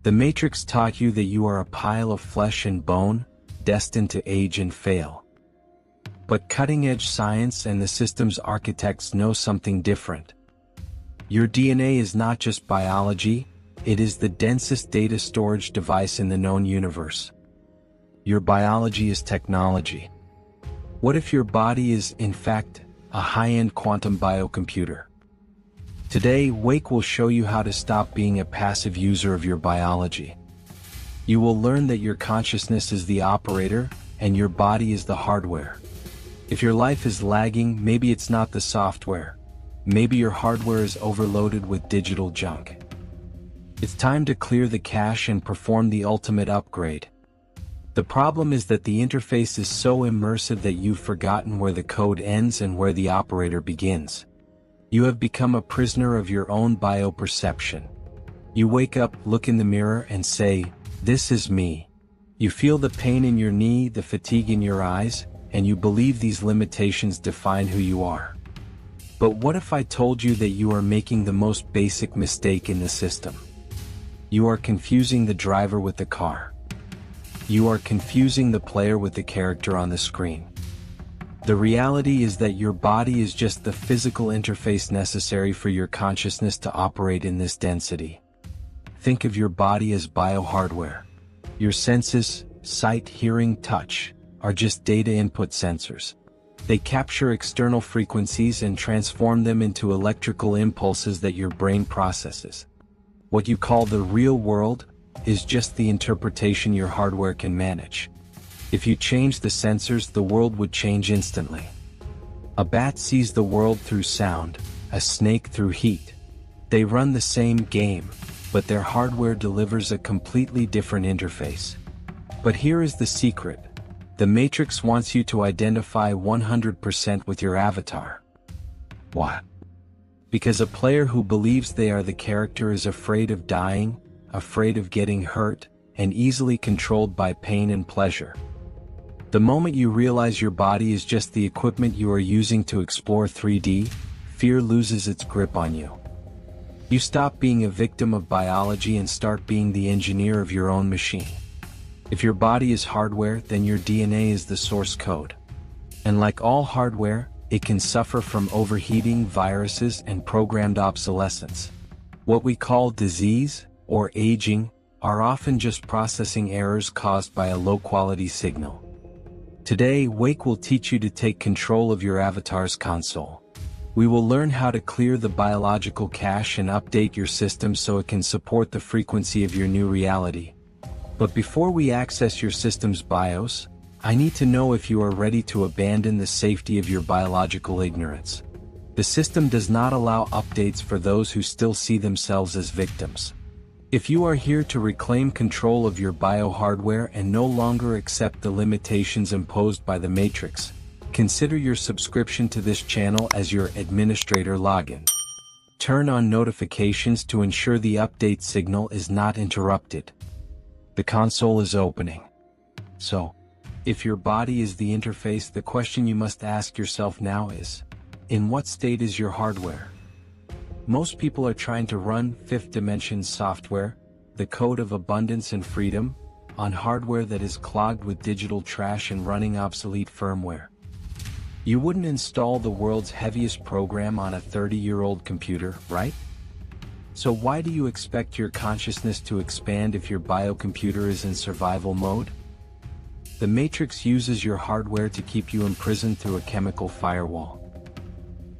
The Matrix taught you that you are a pile of flesh and bone, destined to age and fail. But cutting-edge science and the system's architects know something different. Your DNA is not just biology, it is the densest data storage device in the known universe. Your biology is technology. What if your body is, in fact, a high-end quantum biocomputer? Today, Wake will show you how to stop being a passive user of your biology. You will learn that your consciousness is the operator, and your body is the hardware. If your life is lagging, maybe it's not the software. Maybe your hardware is overloaded with digital junk. It's time to clear the cache and perform the ultimate upgrade. The problem is that the interface is so immersive that you've forgotten where the code ends and where the operator begins. You have become a prisoner of your own bioperception. You wake up, look in the mirror, and say, "This is me." You feel the pain in your knee, the fatigue in your eyes, and you believe these limitations define who you are. But what if I told you that you are making the most basic mistake in the system? You are confusing the driver with the car. You are confusing the player with the character on the screen. The reality is that your body is just the physical interface necessary for your consciousness to operate in this density. Think of your body as biohardware. Your senses, sight, hearing, touch, are just data input sensors. They capture external frequencies and transform them into electrical impulses that your brain processes. What you call the real world is just the interpretation your hardware can manage. If you change the sensors, the world would change instantly. A bat sees the world through sound, a snake through heat. They run the same game, but their hardware delivers a completely different interface. But here is the secret. The Matrix wants you to identify 100% with your avatar. Why? Because a player who believes they are the character is afraid of dying, afraid of getting hurt, and easily controlled by pain and pleasure. The moment you realize your body is just the equipment you are using to explore 3D, fear loses its grip on you. You stop being a victim of biology and start being the engineer of your own machine. If your body is hardware, then your DNA is the source code. And like all hardware, it can suffer from overheating, viruses, and programmed obsolescence. What we call disease, or aging, are often just processing errors caused by a low-quality signal. Today, Wake will teach you to take control of your avatar's console. We will learn how to clear the biological cache and update your system so it can support the frequency of your new reality. But before we access your system's BIOS, I need to know if you are ready to abandon the safety of your biological ignorance. The system does not allow updates for those who still see themselves as victims. If you are here to reclaim control of your biohardware and no longer accept the limitations imposed by the Matrix, consider your subscription to this channel as your administrator login. Turn on notifications to ensure the update signal is not interrupted. The console is opening. So, if your body is the interface, the question you must ask yourself now is, in what state is your hardware? Most people are trying to run fifth dimension software, the code of abundance and freedom, on hardware that is clogged with digital trash and running obsolete firmware. You wouldn't install the world's heaviest program on a 30-year-old computer, right? So why do you expect your consciousness to expand if your biocomputer is in survival mode? The Matrix uses your hardware to keep you imprisoned through a chemical firewall.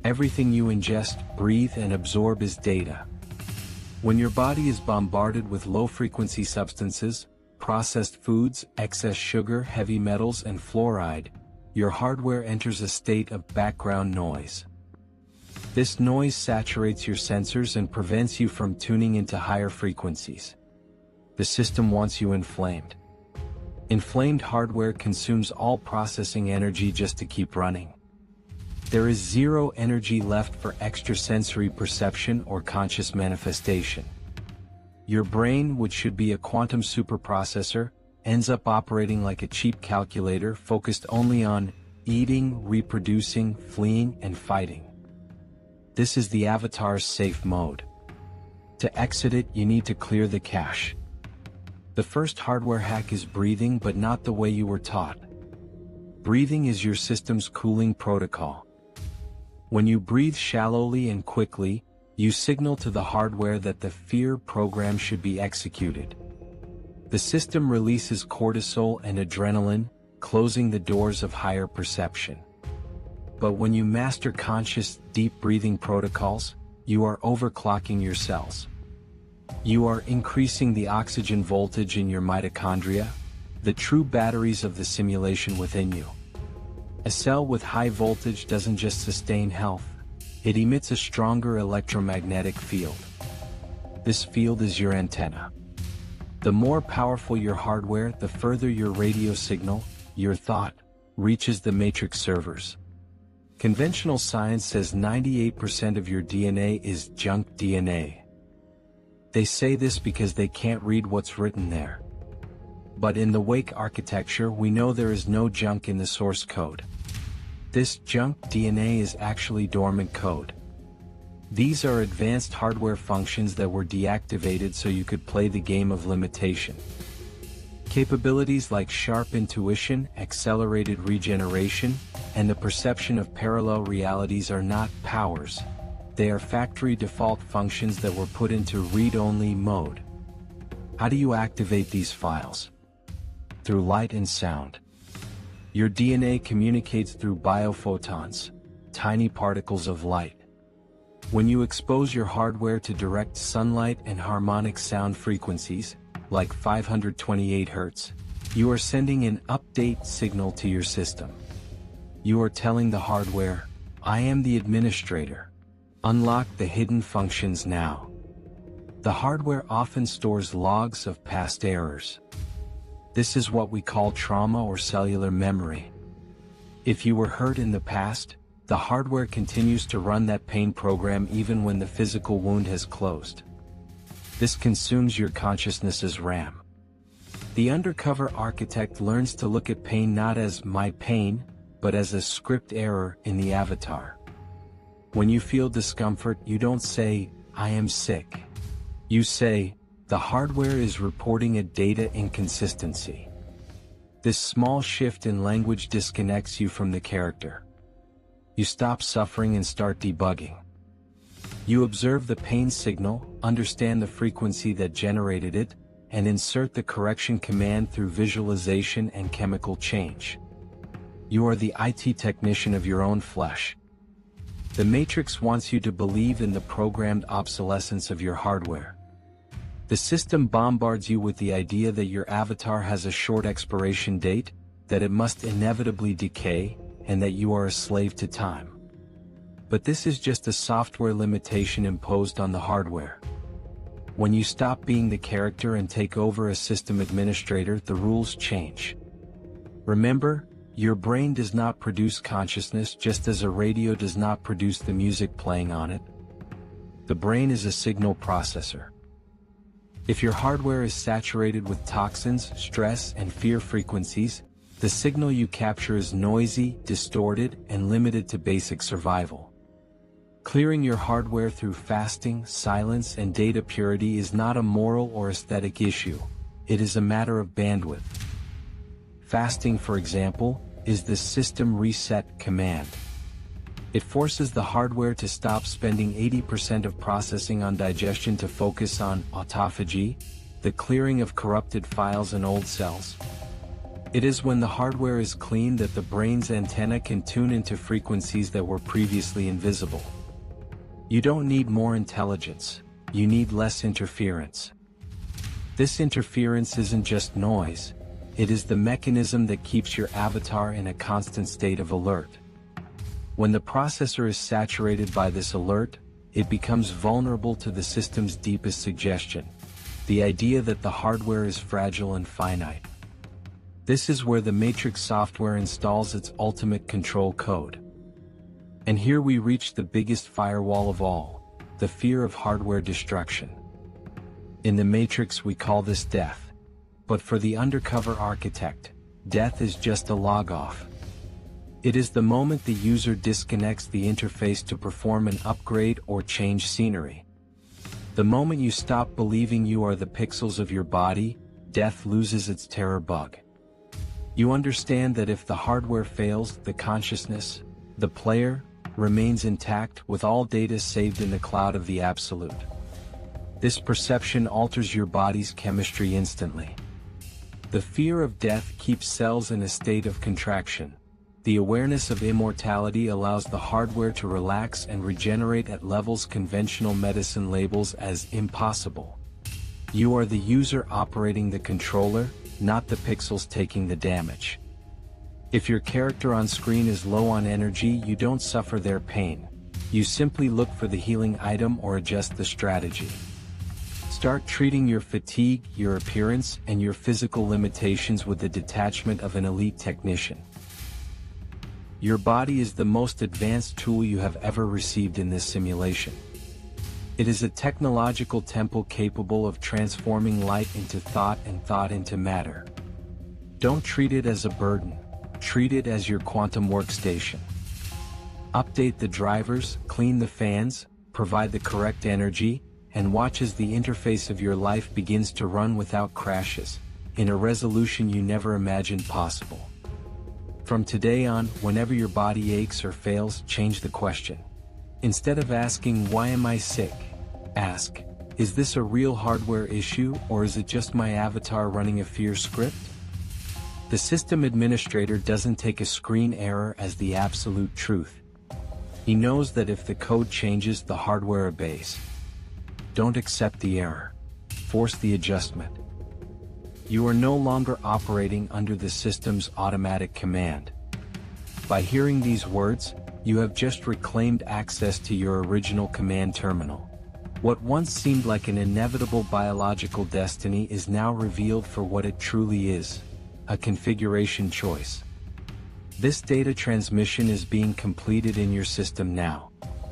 Everything you ingest, breathe, and absorb is data. When your body is bombarded with low-frequency substances, processed foods, excess sugar, heavy metals, and fluoride, your hardware enters a state of background noise. This noise saturates your sensors and prevents you from tuning into higher frequencies. The system wants you inflamed. Inflamed hardware consumes all processing energy just to keep running. There is zero energy left for extrasensory perception or conscious manifestation. Your brain, which should be a quantum superprocessor, ends up operating like a cheap calculator focused only on eating, reproducing, fleeing, and fighting. This is the avatar's safe mode. To exit it, you need to clear the cache. The first hardware hack is breathing, but not the way you were taught. Breathing is your system's cooling protocol. When you breathe shallowly and quickly, you signal to the hardware that the fear program should be executed. The system releases cortisol and adrenaline, closing the doors of higher perception. But when you master conscious, deep breathing protocols, you are overclocking your cells. You are increasing the oxygen voltage in your mitochondria, the true batteries of the simulation within you. A cell with high voltage doesn't just sustain health, it emits a stronger electromagnetic field. This field is your antenna. The more powerful your hardware, the further your radio signal, your thought, reaches the matrix servers. Conventional science says 98% of your DNA is junk DNA. They say this because they can't read what's written there. But in the Wake architecture, we know there is no junk in the source code. This junk DNA is actually dormant code. These are advanced hardware functions that were deactivated so you could play the game of limitation. Capabilities like sharp intuition, accelerated regeneration, and the perception of parallel realities are not powers. They are factory default functions that were put into read-only mode. How do you activate these files? Through light and sound. Your DNA communicates through biophotons, tiny particles of light. When you expose your hardware to direct sunlight and harmonic sound frequencies, like 528 Hz, you are sending an update signal to your system. You are telling the hardware, I am the administrator. Unlock the hidden functions now. The hardware often stores logs of past errors. This is what we call trauma or cellular memory. If you were hurt in the past, the hardware continues to run that pain program even when the physical wound has closed. This consumes your consciousness's RAM. The undercover architect learns to look at pain not as my pain, but as a script error in the avatar. When you feel discomfort, you don't say, I am sick. You say, the hardware is reporting a data inconsistency. This small shift in language disconnects you from the character. You stop suffering and start debugging. You observe the pain signal, understand the frequency that generated it, and insert the correction command through visualization and chemical change. You are the IT technician of your own flesh. The Matrix wants you to believe in the programmed obsolescence of your hardware. The system bombards you with the idea that your avatar has a short expiration date, that it must inevitably decay, and that you are a slave to time. But this is just a software limitation imposed on the hardware. When you stop being the character and take over as system administrator, the rules change. Remember, your brain does not produce consciousness just as a radio does not produce the music playing on it. The brain is a signal processor. If your hardware is saturated with toxins, stress, and fear frequencies, the signal you capture is noisy, distorted, and limited to basic survival. Clearing your hardware through fasting, silence, and data purity is not a moral or aesthetic issue. It is a matter of bandwidth. Fasting, for example, is the system reset command. It forces the hardware to stop spending 80% of processing on digestion to focus on autophagy, the clearing of corrupted files and old cells. It is when the hardware is clean that the brain's antenna can tune into frequencies that were previously invisible. You don't need more intelligence, you need less interference. This interference isn't just noise, it is the mechanism that keeps your avatar in a constant state of alert. When the processor is saturated by this alert, it becomes vulnerable to the system's deepest suggestion, the idea that the hardware is fragile and finite. This is where the Matrix software installs its ultimate control code. And here we reach the biggest firewall of all, the fear of hardware destruction. In the Matrix we call this death. But for the undercover architect, death is just a log-off. It is the moment the user disconnects the interface to perform an upgrade or change scenery. The moment you stop believing you are the pixels of your body, death loses its terror bug. You understand that if the hardware fails, the consciousness, the player, remains intact with all data saved in the cloud of the absolute. This perception alters your body's chemistry instantly. The fear of death keeps cells in a state of contraction. The awareness of immortality allows the hardware to relax and regenerate at levels conventional medicine labels as impossible. You are the user operating the controller, not the pixels taking the damage. If your character on screen is low on energy, you don't suffer their pain. You simply look for the healing item or adjust the strategy. Start treating your fatigue, your appearance, and your physical limitations with the detachment of an elite technician. Your body is the most advanced tool you have ever received in this simulation. It is a technological temple capable of transforming light into thought and thought into matter. Don't treat it as a burden. Treat it as your quantum workstation. Update the drivers, clean the fans, provide the correct energy, and watch as the interface of your life begins to run without crashes, in a resolution you never imagined possible. From today on, whenever your body aches or fails, change the question. Instead of asking, "Why am I sick?" ask, "Is this a real hardware issue, or is it just my avatar running a fear script?" The system administrator doesn't take a screen error as the absolute truth. He knows that if the code changes, the hardware obeys. Don't accept the error. Force the adjustment. You are no longer operating under the system's automatic command. By hearing these words, you have just reclaimed access to your original command terminal. What once seemed like an inevitable biological destiny is now revealed for what it truly is: a configuration choice. This data transmission is being completed in your system now.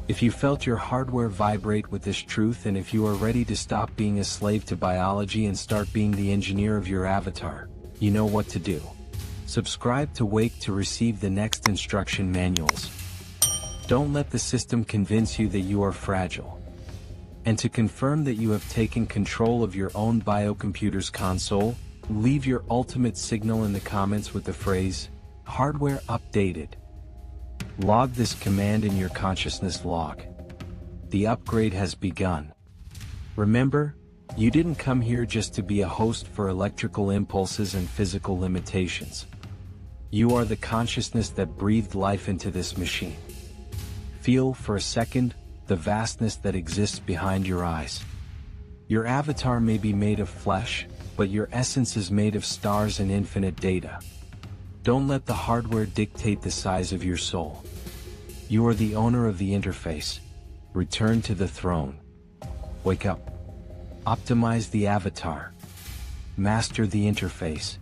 If you felt your hardware vibrate with this truth, and if you are ready to stop being a slave to biology and start being the engineer of your avatar, you know what to do. Subscribe to Wake to receive the next instruction manuals. Don't let the system convince you that you are fragile. And to confirm that you have taken control of your own biocomputer's console, leave your ultimate signal in the comments with the phrase, "Hardware updated." Log this command in your consciousness log. The upgrade has begun. Remember, you didn't come here just to be a host for electrical impulses and physical limitations. You are the consciousness that breathed life into this machine. Feel for a second the vastness that exists behind your eyes. Your avatar may be made of flesh, but your essence is made of stars and infinite data. Don't let the hardware dictate the size of your soul. You are the owner of the interface. Return to the throne. Wake up. Optimize the avatar. Master the interface.